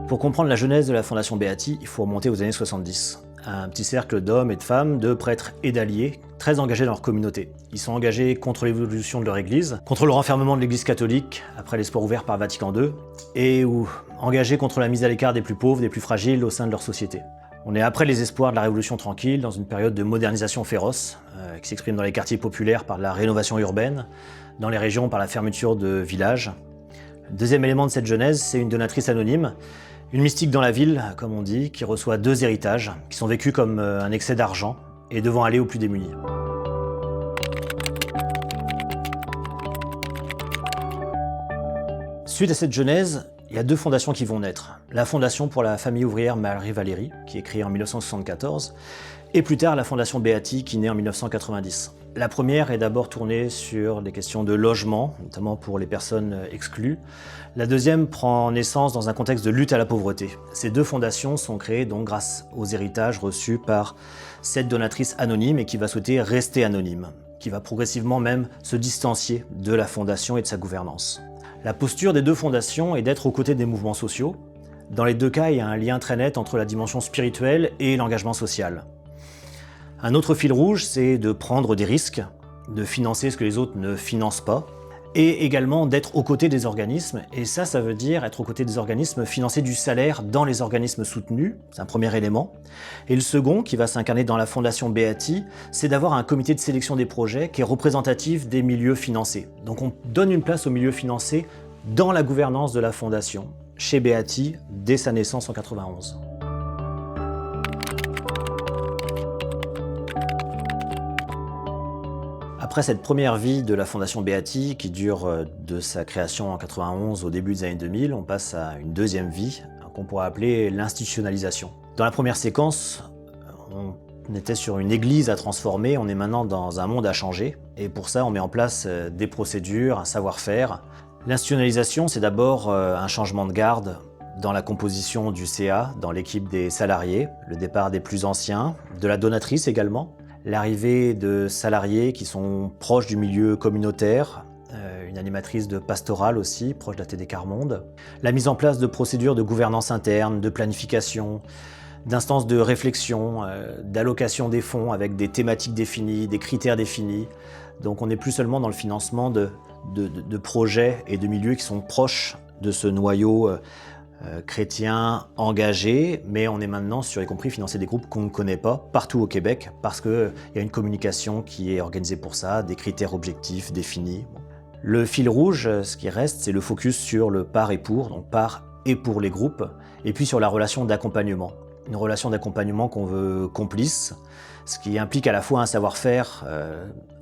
Pour comprendre la genèse de la Fondation Beati, il faut remonter aux années 70. Un petit cercle d'hommes et de femmes, de prêtres et d'alliés, très engagés dans leur communauté. Ils sont engagés contre l'évolution de leur église, contre le renfermement de l'église catholique, après les sports ouverts par Vatican II, et engagés contre la mise à l'écart des plus pauvres, des plus fragiles au sein de leur société. On est après les espoirs de la Révolution tranquille, dans une période de modernisation féroce, qui s'exprime dans les quartiers populaires par la rénovation urbaine, dans les régions par la fermeture de villages. Le deuxième élément de cette genèse, c'est une donatrice anonyme, une mystique dans la ville, comme on dit, qui reçoit 2 héritages, qui sont vécus comme un excès d'argent et devant aller aux plus démunis. Suite à cette genèse, il y a 2 fondations qui vont naître. La fondation pour la famille ouvrière Marie-Valérie, qui est créée en 1974, et plus tard la fondation Beati, qui naît en 1990. La première est d'abord tournée sur des questions de logement, notamment pour les personnes exclues. La deuxième prend naissance dans un contexte de lutte à la pauvreté. Ces 2 fondations sont créées donc grâce aux héritages reçus par cette donatrice anonyme et qui va souhaiter rester anonyme, qui va progressivement même se distancier de la fondation et de sa gouvernance. La posture des 2 fondations est d'être aux côtés des mouvements sociaux. Dans les 2 cas, il y a un lien très net entre la dimension spirituelle et l'engagement social. Un autre fil rouge, c'est de prendre des risques, de financer ce que les autres ne financent pas, et également d'être aux côtés des organismes. Et ça veut dire être aux côtés des organismes, financer du salaire dans les organismes soutenus, c'est un premier élément. Et le second, qui va s'incarner dans la Fondation Beati, c'est d'avoir un comité de sélection des projets qui est représentatif des milieux financés. Donc on donne une place aux milieux financés dans la gouvernance de la Fondation, chez Beati, dès sa naissance en 1991. Après cette première vie de la Fondation Beati, qui dure de sa création en 1991 au début des années 2000, on passe à une deuxième vie qu'on pourrait appeler l'institutionnalisation. Dans la première séquence, on était sur une église à transformer, on est maintenant dans un monde à changer. Et pour ça, on met en place des procédures, un savoir-faire. L'institutionnalisation, c'est d'abord un changement de garde dans la composition du CA, dans l'équipe des salariés, le départ des plus anciens, de la donatrice également. L'arrivée de salariés qui sont proches du milieu communautaire, une animatrice de pastorale aussi, proche de la TD Carmonde. La mise en place de procédures de gouvernance interne, de planification, d'instances de réflexion, d'allocation des fonds avec des thématiques définies, des critères définis. Donc on n'est plus seulement dans le financement de projets et de milieux qui sont proches de ce noyau chrétiens engagés, mais on est maintenant sur, y compris, financer des groupes qu'on ne connaît pas partout au Québec parce qu'il y a une communication qui est organisée pour ça, des critères objectifs définis. Le fil rouge, ce qui reste, c'est le focus sur le par et pour, donc par et pour les groupes, et puis sur la relation d'accompagnement. Une relation d'accompagnement qu'on veut complice, ce qui implique à la fois un savoir-faire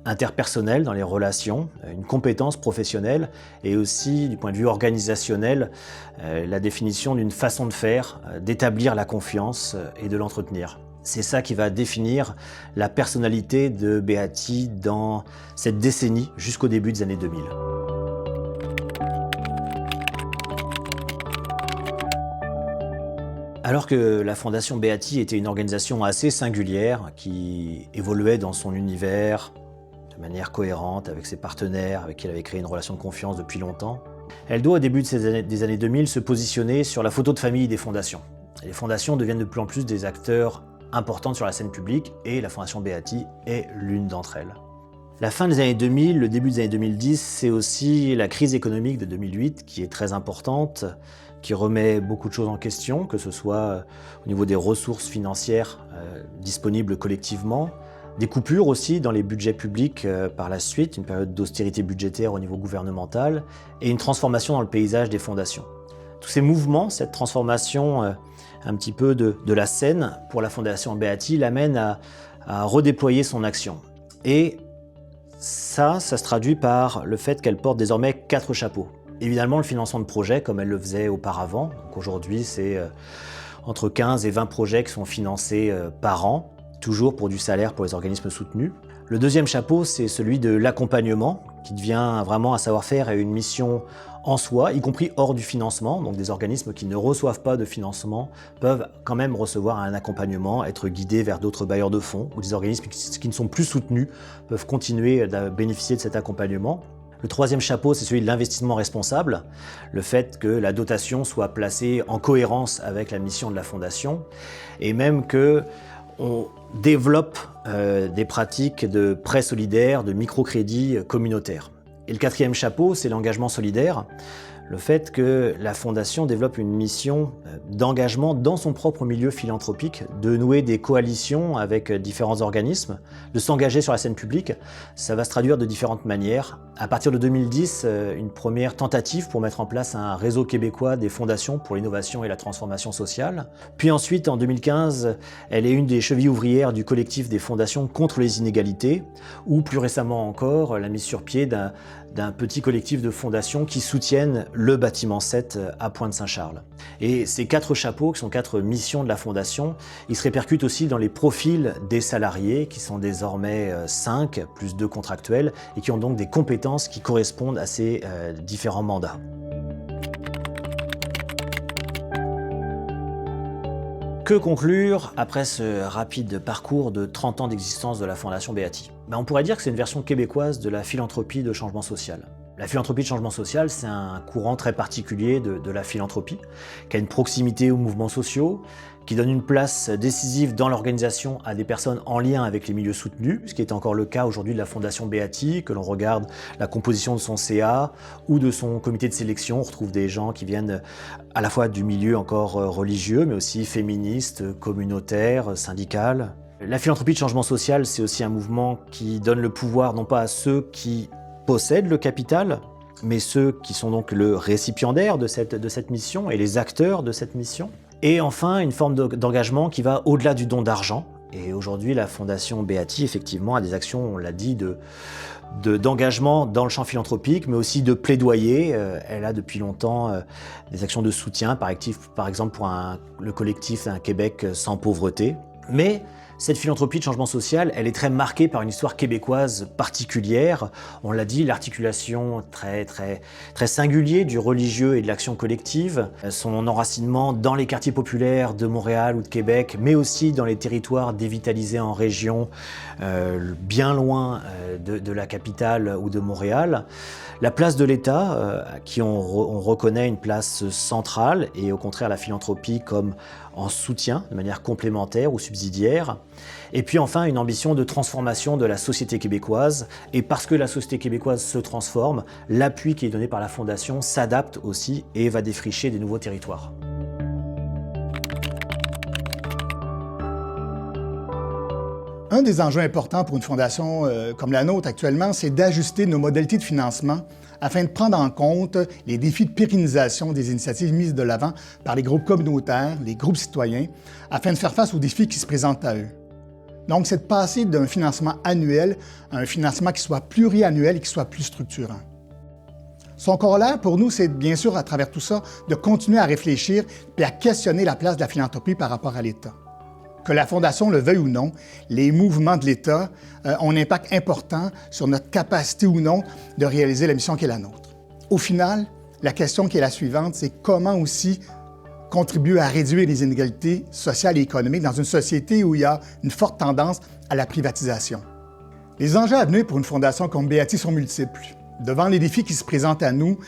interpersonnel dans les relations, une compétence professionnelle et aussi du point de vue organisationnel, la définition d'une façon de faire, d'établir la confiance et de l'entretenir. C'est ça qui va définir la personnalité de Beati dans cette décennie jusqu'au début des années 2000. Alors que la Fondation Beati était une organisation assez singulière qui évoluait dans son univers de manière cohérente avec ses partenaires, avec qui elle avait créé une relation de confiance depuis longtemps, elle doit au début des années 2000 se positionner sur la photo de famille des fondations. Et les fondations deviennent de plus en plus des acteurs importants sur la scène publique et la Fondation Beati est l'une d'entre elles. La fin des années 2000, le début des années 2010, c'est aussi la crise économique de 2008 qui est très importante, qui remet beaucoup de choses en question, que ce soit au niveau des ressources financières disponibles collectivement, des coupures aussi dans les budgets publics par la suite, une période d'austérité budgétaire au niveau gouvernemental et une transformation dans le paysage des fondations. Tous ces mouvements, cette transformation un petit peu de la scène pour la Fondation Beati l'amène à redéployer son action. Et ça se traduit par le fait qu'elle porte désormais 4 chapeaux. Évidemment, le financement de projets, comme elle le faisait auparavant. Donc aujourd'hui, c'est entre 15 et 20 projets qui sont financés par an, toujours pour du salaire pour les organismes soutenus. Le deuxième chapeau, c'est celui de l'accompagnement, qui devient vraiment un savoir-faire et une mission en soi, y compris hors du financement. Donc des organismes qui ne reçoivent pas de financement peuvent quand même recevoir un accompagnement, être guidés vers d'autres bailleurs de fonds, ou des organismes qui ne sont plus soutenus peuvent continuer à bénéficier de cet accompagnement. Le troisième chapeau, c'est celui de l'investissement responsable, le fait que la dotation soit placée en cohérence avec la mission de la Fondation, et même qu'on développe des pratiques de prêts solidaires, de microcrédits communautaires. Et le quatrième chapeau, c'est l'engagement solidaire, le fait que la Fondation développe une mission d'engagement dans son propre milieu philanthropique, de nouer des coalitions avec différents organismes, de s'engager sur la scène publique. Ça va se traduire de différentes manières. À partir de 2010, une première tentative pour mettre en place un réseau québécois des fondations pour l'innovation et la transformation sociale. Puis ensuite, en 2015, elle est une des chevilles ouvrières du collectif des fondations contre les inégalités, ou plus récemment encore, la mise sur pied d'un petit collectif de fondations qui soutiennent le bâtiment 7 à Pointe-Saint-Charles. Et ces 4 chapeaux, qui sont 4 missions de la Fondation, ils se répercutent aussi dans les profils des salariés, qui sont désormais 5, plus 2 contractuels, et qui ont donc des compétences qui correspondent à ces différents mandats. Que conclure après ce rapide parcours de 30 ans d'existence de la Fondation Beatty? On pourrait dire que c'est une version québécoise de la philanthropie de changement social. La philanthropie de changement social, c'est un courant très particulier de la philanthropie, qui a une proximité aux mouvements sociaux, qui donne une place décisive dans l'organisation à des personnes en lien avec les milieux soutenus, ce qui est encore le cas aujourd'hui de la Fondation Beatty, que l'on regarde la composition de son CA ou de son comité de sélection. On retrouve des gens qui viennent à la fois du milieu encore religieux, mais aussi féministe, communautaire, syndical. La philanthropie de changement social, c'est aussi un mouvement qui donne le pouvoir non pas à ceux qui possèdent le capital, mais ceux qui sont donc le récipiendaire de cette mission et les acteurs de cette mission. Et enfin, une forme d'engagement qui va au-delà du don d'argent. Et aujourd'hui, la Fondation Beatty, effectivement, a des actions, on l'a dit, d'engagement dans le champ philanthropique, mais aussi de plaidoyer. Elle a depuis longtemps des actions de soutien, par exemple pour le collectif Un Québec sans pauvreté. Mais cette philanthropie de changement social, elle est très marquée par une histoire québécoise particulière. On l'a dit, l'articulation très singulier du religieux et de l'action collective, son enracinement dans les quartiers populaires de Montréal ou de Québec, mais aussi dans les territoires dévitalisés en région, bien loin de la capitale ou de Montréal. La place de l'État, à qui on reconnaît une place centrale, et au contraire la philanthropie comme en soutien, de manière complémentaire ou subsidiaire. Et puis enfin, une ambition de transformation de la société québécoise. Et parce que la société québécoise se transforme, l'appui qui est donné par la Fondation s'adapte aussi et va défricher des nouveaux territoires. Un des enjeux importants pour une fondation comme la nôtre actuellement, c'est d'ajuster nos modalités de financement afin de prendre en compte les défis de pérennisation des initiatives mises de l'avant par les groupes communautaires, les groupes citoyens, afin de faire face aux défis qui se présentent à eux. Donc, c'est de passer d'un financement annuel à un financement qui soit pluriannuel et qui soit plus structurant. Son corollaire pour nous, c'est bien sûr, à travers tout ça, de continuer à réfléchir et à questionner la place de la philanthropie par rapport à l'État. Que la Fondation le veuille ou non, les mouvements de l'État ont un impact important sur notre capacité ou non de réaliser la mission qui est la nôtre. Au final, la question qui est la suivante, c'est comment aussi contribuer à réduire les inégalités sociales et économiques dans une société où il y a une forte tendance à la privatisation. Les enjeux à venir pour une fondation comme Beatty sont multiples. Devant les défis qui se présentent à nous,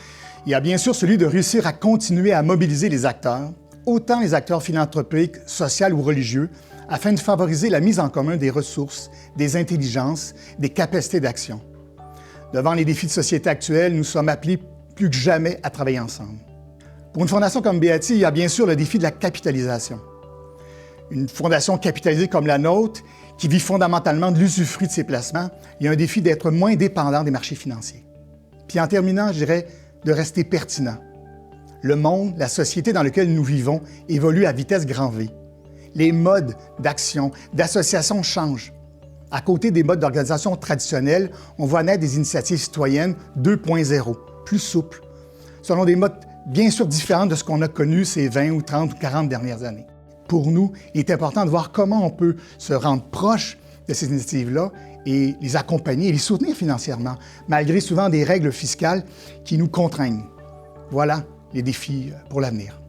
il y a bien sûr celui de réussir à continuer à mobiliser les acteurs, autant les acteurs philanthropiques, sociaux ou religieux, afin de favoriser la mise en commun des ressources, des intelligences, des capacités d'action. Devant les défis de société actuels, nous sommes appelés plus que jamais à travailler ensemble. Pour une fondation comme Beatty, il y a bien sûr le défi de la capitalisation. Une fondation capitalisée comme la nôtre, qui vit fondamentalement de l'usufruit de ses placements, il y a un défi d'être moins dépendant des marchés financiers. Puis en terminant, je dirais de rester pertinent. Le monde, la société dans laquelle nous vivons évolue à vitesse grand V. Les modes d'action, d'association changent. À côté des modes d'organisation traditionnels, on voit naître des initiatives citoyennes 2.0, plus souples, selon des modes bien sûr différents de ce qu'on a connu ces 20 ou 30 ou 40 dernières années. Pour nous, il est important de voir comment on peut se rendre proche de ces initiatives-là et les accompagner et les soutenir financièrement, malgré souvent des règles fiscales qui nous contraignent. Voilà les défis pour l'avenir.